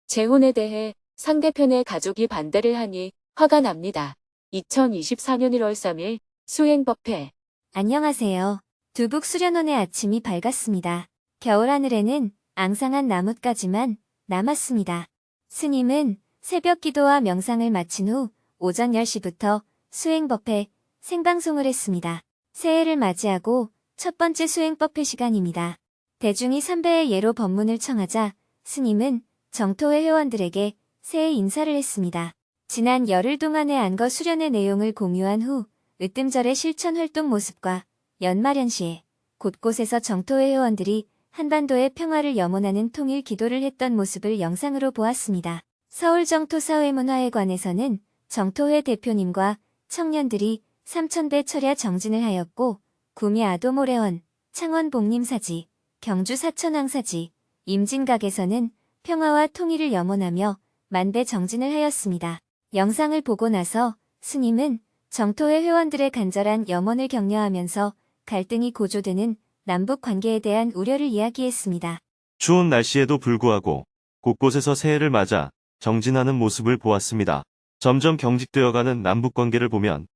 재혼에 대해 상대편의 가족이 반대를 하니 화가 납니다. 2024년 1월 3일 수행법회. 안녕하세요. 두북 수련원의 아침이 밝았습니다. 겨울하늘에는 앙상한 나뭇가지만 남았습니다. 스님은 새벽 기도와 명상을 마친 후 오전 10시부터 수행법회 생방송을 했습니다. 새해를 맞이하고 첫 번째 수행법회 시간입니다. 대중이 삼배의 예로 법문을 청하자 스님은 정토회 회원들에게 새해 인사를 했습니다. 지난 열흘 동안의 안거 수련의 내용을 공유한 후 으뜸절의 실천 활동 모습과 연말연시에 곳곳에서 정토회 회원들이 한반도의 평화를 염원하는 통일 기도를 했던 모습을 영상으로 보았습니다. 서울 정토사회문화회관에서는 정토회 대표님과 청년들이 삼천배 철야 정진을 하였고 구미 아도모래원, 창원 복림사지, 경주 사천왕사지, 임진각에서는 평화와 통일을 염원하며 만배 정진을 하였습니다. 영상을 보고 나서 스님은 정토회 회원들의 간절한 염원을 격려하면서 갈등이 고조되는 남북 관계에 대한 우려를 이야기했습니다. 추운 날씨에도 불구하고 곳곳에서 새해를 맞아 정진하는 모습을 보았습니다. 점점 경직되어가는 남북 관계를 보면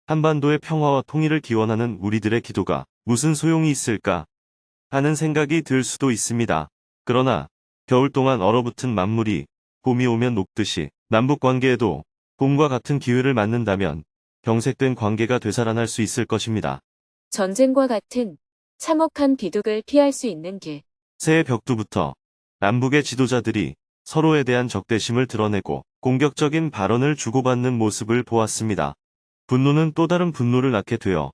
한반도의 평화와 통일을 기원하는 우리들의 기도가 무슨 소용이 있을까 하는 생각이 들 수도 있습니다. 그러나 겨울 동안 얼어붙은 만물이 봄이 오면 녹듯이 남북 관계에도 봄과 같은 기회를 맞는다면 경색된 관계가 되살아날 수 있을 것입니다. 전쟁과 같은 참혹한 비극을 피할 수 있는 길. 새해 벽두부터 남북의 지도자들이 서로에 대한 적대심을 드러내고 공격적인 발언을 주고받는 모습을 보았습니다. 분노는 또 다른 분노를 낳게 되어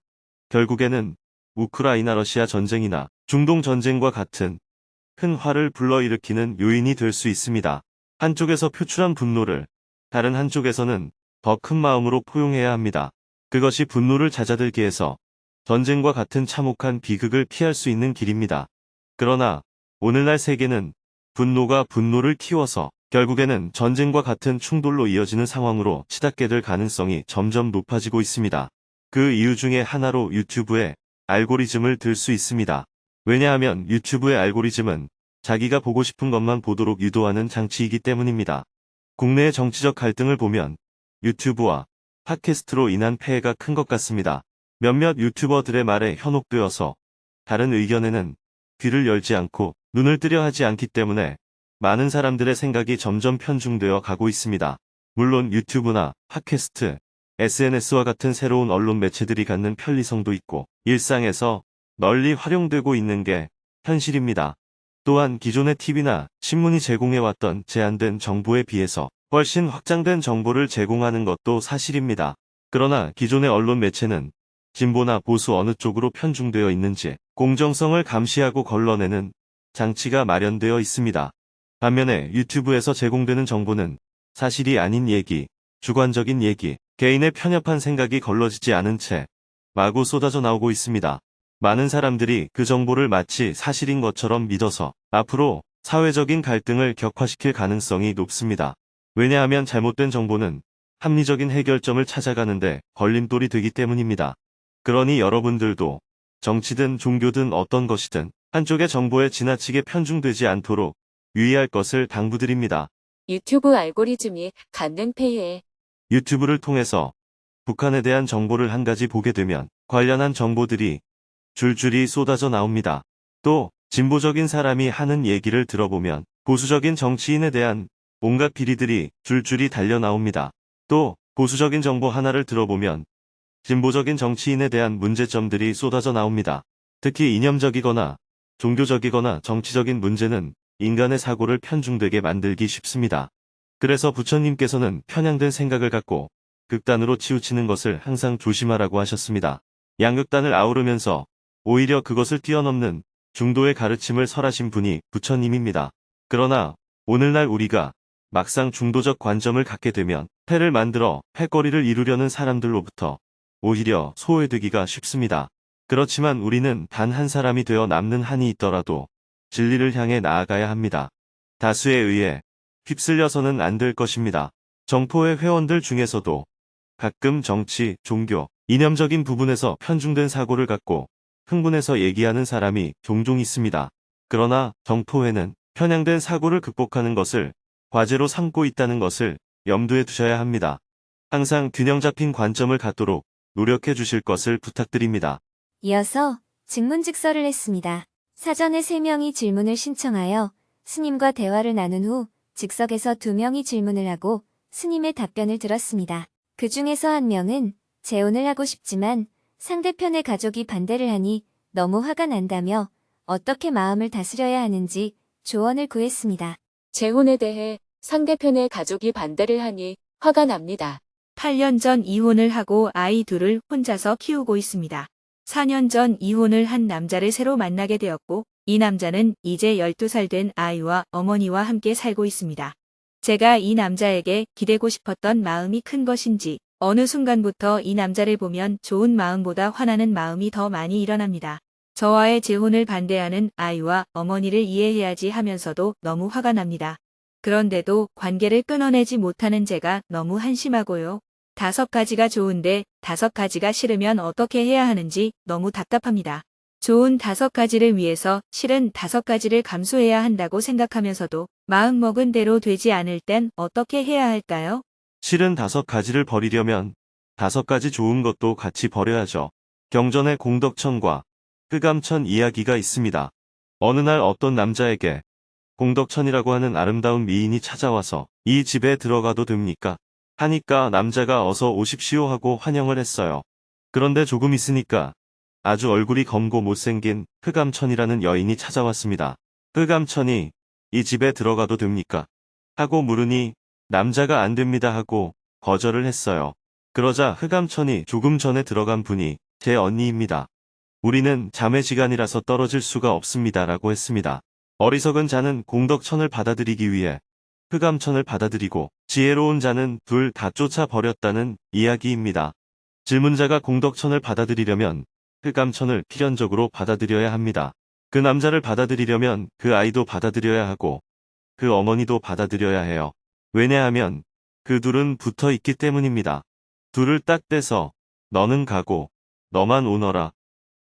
결국에는 우크라이나 러시아 전쟁이나 중동 전쟁과 같은 큰 화를 불러일으키는 요인이 될 수 있습니다. 한쪽에서 표출한 분노를 다른 한쪽에서는 더 큰 마음으로 포용해야 합니다. 그것이 분노를 잦아들게 해서 전쟁과 같은 참혹한 비극을 피할 수 있는 길입니다. 그러나 오늘날 세계는 분노가 분노를 키워서 결국에는 전쟁과 같은 충돌로 이어지는 상황으로 치닫게 될 가능성이 점점 높아지고 있습니다. 그 이유 중에 하나로 유튜브의 알고리즘을 들 수 있습니다. 왜냐하면 유튜브의 알고리즘은 자기가 보고 싶은 것만 보도록 유도하는 장치이기 때문입니다. 국내의 정치적 갈등을 보면 유튜브와 팟캐스트로 인한 폐해가 큰 것 같습니다. 몇몇 유튜버들의 말에 현혹되어서 다른 의견에는 귀를 열지 않고 눈을 뜨려 하지 않기 때문에 많은 사람들의 생각이 점점 편중되어 가고 있습니다. 물론 유튜브나 팟캐스트, SNS와 같은 새로운 언론 매체들이 갖는 편리성도 있고 일상에서 널리 활용되고 있는 게 현실입니다. 또한 기존의 TV나 신문이 제공해왔던 제한된 정보에 비해서 훨씬 확장된 정보를 제공하는 것도 사실입니다. 그러나 기존의 언론 매체는 진보나 보수 어느 쪽으로 편중되어 있는지 공정성을 감시하고 걸러내는 장치가 마련되어 있습니다. 반면에 유튜브에서 제공되는 정보는 사실이 아닌 얘기, 주관적인 얘기, 개인의 편협한 생각이 걸러지지 않은 채 마구 쏟아져 나오고 있습니다. 많은 사람들이 그 정보를 마치 사실인 것처럼 믿어서 앞으로 사회적인 갈등을 격화시킬 가능성이 높습니다. 왜냐하면 잘못된 정보는 합리적인 해결점을 찾아가는데 걸림돌이 되기 때문입니다. 그러니 여러분들도 정치든 종교든 어떤 것이든 한쪽의 정보에 지나치게 편중되지 않도록 유의할 것을 당부드립니다. 유튜브 알고리즘이 갖는 폐해. 유튜브를 통해서 북한에 대한 정보를 한 가지 보게 되면 관련한 정보들이 줄줄이 쏟아져 나옵니다. 또 진보적인 사람이 하는 얘기를 들어보면 보수적인 정치인에 대한 온갖 비리들이 줄줄이 달려 나옵니다. 또 보수적인 정보 하나를 들어보면 진보적인 정치인에 대한 문제점들이 쏟아져 나옵니다. 특히 이념적이거나 종교적이거나 정치적인 문제는 인간의 사고를 편중되게 만들기 쉽습니다. 그래서 부처님께서는 편향된 생각을 갖고 극단으로 치우치는 것을 항상 조심하라고 하셨습니다. 양극단을 아우르면서 오히려 그것을 뛰어넘는 중도의 가르침을 설하신 분이 부처님입니다. 그러나 오늘날 우리가 막상 중도적 관점을 갖게 되면 패를 만들어 패거리를 이루려는 사람들로부터 오히려 소외되기가 쉽습니다. 그렇지만 우리는 단 한 사람이 되어 남는 한이 있더라도 진리를 향해 나아가야 합니다. 다수에 의해 휩쓸려서는 안 될 것입니다. 정포회 회원들 중에서도 가끔 정치, 종교, 이념적인 부분에서 편중된 사고를 갖고 흥분해서 얘기하는 사람이 종종 있습니다. 그러나 정포회는 편향된 사고를 극복하는 것을 과제로 삼고 있다는 것을 염두에 두셔야 합니다. 항상 균형 잡힌 관점을 갖도록 노력해 주실 것을 부탁드립니다. 이어서 증문즉서를 했습니다. 사전에 3명이 질문을 신청하여 스님과 대화를 나눈 후 즉석에서 2명이 질문을 하고 스님의 답변을 들었습니다. 그 중에서 1명은 재혼을 하고 싶지만 상대편의 가족이 반대를 하니 너무 화가 난다며 어떻게 마음을 다스려야 하는지 조언을 구했습니다. 재혼에 대해 상대편의 가족이 반대를 하니 화가 납니다. 8년 전 이혼을 하고 아이 둘을 혼자서 키우고 있습니다. 4년 전 이혼을 한 남자를 새로 만나게 되었고 이 남자는 이제 12살 된 아이와 어머니와 함께 살고 있습니다. 제가 이 남자에게 기대고 싶었던 마음이 큰 것인지 어느 순간부터 이 남자를 보면 좋은 마음보다 화나는 마음이 더 많이 일어납니다. 저와의 재혼을 반대하는 아이와 어머니를 이해해야지 하면서도 너무 화가 납니다. 그런데도 관계를 끊어내지 못하는 제가 너무 한심하고요. 5가지가 좋은데 5가지가 싫으면 어떻게 해야 하는지 너무 답답합니다. 좋은 5가지를 위해서 싫은 5가지를 감수해야 한다고 생각하면서도 마음먹은 대로 되지 않을 땐 어떻게 해야 할까요? 실은 5가지를 버리려면 5가지 좋은 것도 같이 버려야죠. 경전의 공덕천과 흑암천 이야기가 있습니다. 어느 날 어떤 남자에게 공덕천이라고 하는 아름다운 미인이 찾아와서 이 집에 들어가도 됩니까? 하니까 남자가 어서 오십시오 하고 환영을 했어요. 그런데 조금 있으니까 아주 얼굴이 검고 못생긴 흑암천이라는 여인이 찾아왔습니다. 흑암천이 이 집에 들어가도 됩니까? 하고 물으니 남자가 안 됩니다 하고 거절을 했어요. 그러자 흑암천이 조금 전에 들어간 분이 제 언니입니다. 우리는 자매지간이라서 떨어질 수가 없습니다 라고 했습니다. 어리석은 자는 공덕천을 받아들이기 위해 흑암천을 받아들이고 지혜로운 자는 둘 다 쫓아버렸다는 이야기입니다. 질문자가 공덕천을 받아들이려면 흑암천을 필연적으로 받아들여야 합니다. 그 남자를 받아들이려면 그 아이도 받아들여야 하고 그 어머니도 받아들여야 해요. 왜냐하면 그 둘은 붙어 있기 때문입니다. 둘을 딱 떼서 너는 가고 너만 오너라.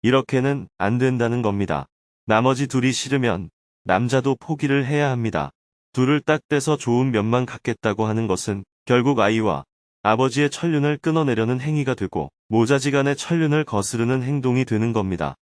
이렇게는 안 된다는 겁니다. 나머지 둘이 싫으면 남자도 포기를 해야 합니다. 둘을 딱 떼서 좋은 면만 갖겠다고 하는 것은 결국 아이와 아버지의 천륜을 끊어내려는 행위가 되고 모자지간의 천륜을 거스르는 행동이 되는 겁니다.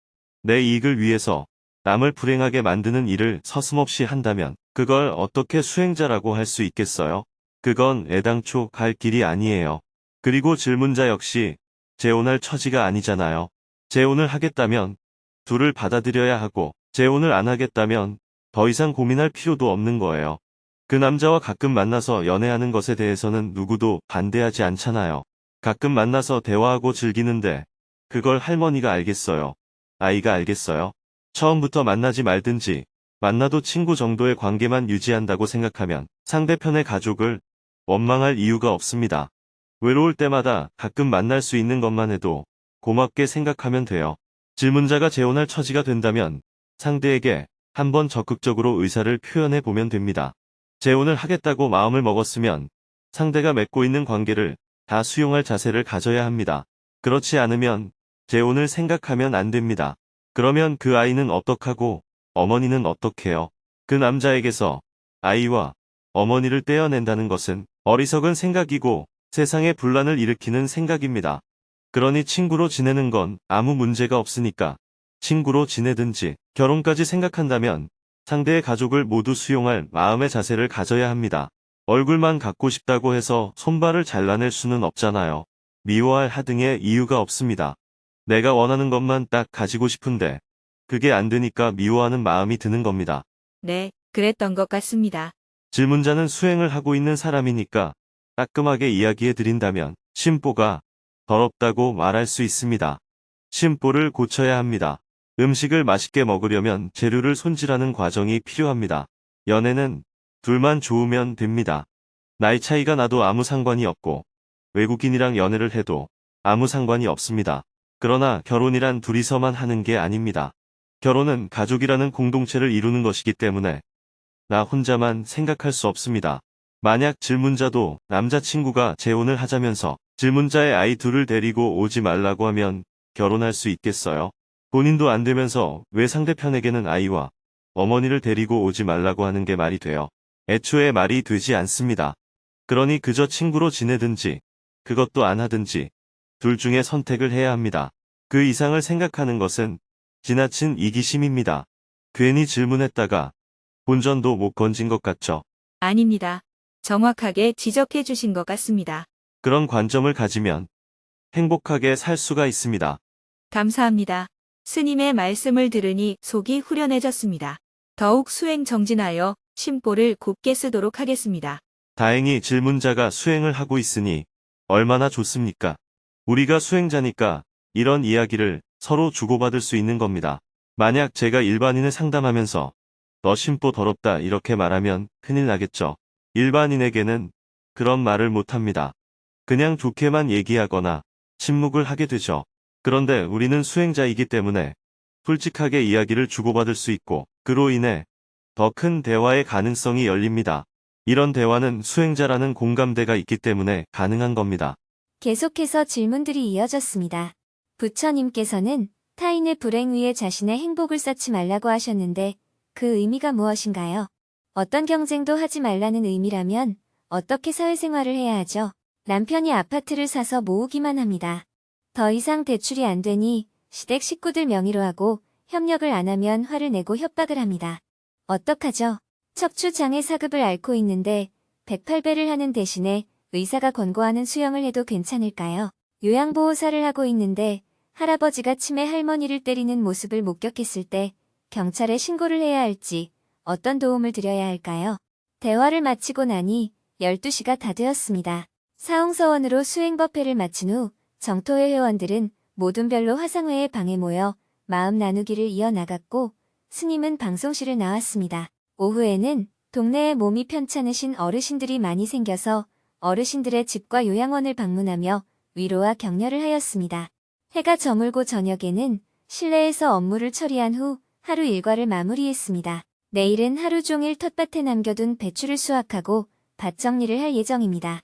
내 이익을 위해서 남을 불행하게 만드는 일을 서슴없이 한다면 그걸 어떻게 수행자라고 할 수 있겠어요? 그건 애당초 갈 길이 아니에요. 그리고 질문자 역시 재혼할 처지가 아니잖아요. 재혼을 하겠다면 둘을 받아들여야 하고 재혼을 안 하겠다면 더 이상 고민할 필요도 없는 거예요. 그 남자와 가끔 만나서 연애하는 것에 대해서는 누구도 반대하지 않잖아요. 가끔 만나서 대화하고 즐기는데 그걸 할머니가 알겠어요? 아이가 알겠어요? 처음부터 만나지 말든지 만나도 친구 정도의 관계만 유지한다고 생각하면 상대편의 가족을 원망할 이유가 없습니다. 외로울 때마다 가끔 만날 수 있는 것만 해도 고맙게 생각하면 돼요. 질문자가 재혼할 처지가 된다면 상대에게 한번 적극적으로 의사를 표현해 보면 됩니다. 재혼을 하겠다고 마음을 먹었으면 상대가 맺고 있는 관계를 다 수용할 자세를 가져야 합니다. 그렇지 않으면 재혼을 생각하면 안 됩니다. 그러면 그 아이는 어떡하고 어머니는 어떡해요? 그 남자에게서 아이와 어머니를 떼어낸다는 것은 어리석은 생각이고 세상에 분란을 일으키는 생각입니다. 그러니 친구로 지내는 건 아무 문제가 없으니까 친구로 지내든지 결혼까지 생각한다면 상대의 가족을 모두 수용할 마음의 자세를 가져야 합니다. 얼굴만 갖고 싶다고 해서 손발을 잘라낼 수는 없잖아요. 미워할 하등의 이유가 없습니다. 내가 원하는 것만 딱 가지고 싶은데 그게 안 되니까 미워하는 마음이 드는 겁니다. 네, 그랬던 것 같습니다. 질문자는 수행을 하고 있는 사람이니까 따끔하게 이야기해 드린다면 심보가 더럽다고 말할 수 있습니다. 심보를 고쳐야 합니다. 음식을 맛있게 먹으려면 재료를 손질하는 과정이 필요합니다. 연애는 둘만 좋으면 됩니다. 나이 차이가 나도 아무 상관이 없고 외국인이랑 연애를 해도 아무 상관이 없습니다. 그러나 결혼이란 둘이서만 하는 게 아닙니다. 결혼은 가족이라는 공동체를 이루는 것이기 때문에 나 혼자만 생각할 수 없습니다. 만약 질문자도 남자친구가 재혼을 하자면서 질문자의 아이 둘을 데리고 오지 말라고 하면 결혼할 수 있겠어요? 본인도 안 되면서 왜 상대편에게는 아이와 어머니를 데리고 오지 말라고 하는 게 말이 돼요? 애초에 말이 되지 않습니다. 그러니 그저 친구로 지내든지 그것도 안 하든지 둘 중에 선택을 해야 합니다. 그 이상을 생각하는 것은 지나친 이기심입니다. 괜히 질문했다가 본전도 못 건진 것 같죠? 아닙니다. 정확하게 지적해 주신 것 같습니다. 그런 관점을 가지면 행복하게 살 수가 있습니다. 감사합니다. 스님의 말씀을 들으니 속이 후련해졌습니다. 더욱 수행 정진하여 심보를 곱게 쓰도록 하겠습니다. 다행히 질문자가 수행을 하고 있으니 얼마나 좋습니까? 우리가 수행자니까 이런 이야기를 서로 주고받을 수 있는 겁니다. 만약 제가 일반인을 상담하면서 너 심보 더럽다 이렇게 말하면 큰일 나겠죠. 일반인에게는 그런 말을 못합니다. 그냥 좋게만 얘기하거나 침묵을 하게 되죠. 그런데 우리는 수행자이기 때문에 솔직하게 이야기를 주고받을 수 있고 그로 인해 더 큰 대화의 가능성이 열립니다. 이런 대화는 수행자라는 공감대가 있기 때문에 가능한 겁니다. 계속해서 질문들이 이어졌습니다. 부처님께서는 타인의 불행 위에 자신의 행복을 쌓지 말라고 하셨는데 그 의미가 무엇인가요? 어떤 경쟁도 하지 말라는 의미라면 어떻게 사회생활을 해야 하죠? 남편이 아파트를 사서 모으기만 합니다. 더 이상 대출이 안 되니 시댁 식구들 명의로 하고 협력을 안 하면 화를 내고 협박을 합니다. 어떡하죠? 척추장애 사급을 앓고 있는데 108배를 하는 대신에 의사가 권고하는 수영을 해도 괜찮을까요? 요양보호사를 하고 있는데 할아버지가 치매 할머니를 때리는 모습을 목격했을 때 경찰에 신고를 해야 할지 어떤 도움을 드려야 할까요? 대화를 마치고 나니 12시가 다 되었습니다. 사홍서원으로 수행법회를 마친 후 정토회 회원들은 모둠별로 화상회의 방에 모여 마음 나누기를 이어나갔고 스님은 방송실을 나왔습니다. 오후에는 동네에 몸이 편찮으신 어르신들이 많이 생겨서 어르신들의 집과 요양원을 방문하며 위로와 격려를 하였습니다. 해가 저물고 저녁에는 실내에서 업무를 처리한 후 하루 일과를 마무리했습니다. 내일은 하루 종일 텃밭에 남겨둔 배추를 수확하고 밭 정리를 할 예정입니다.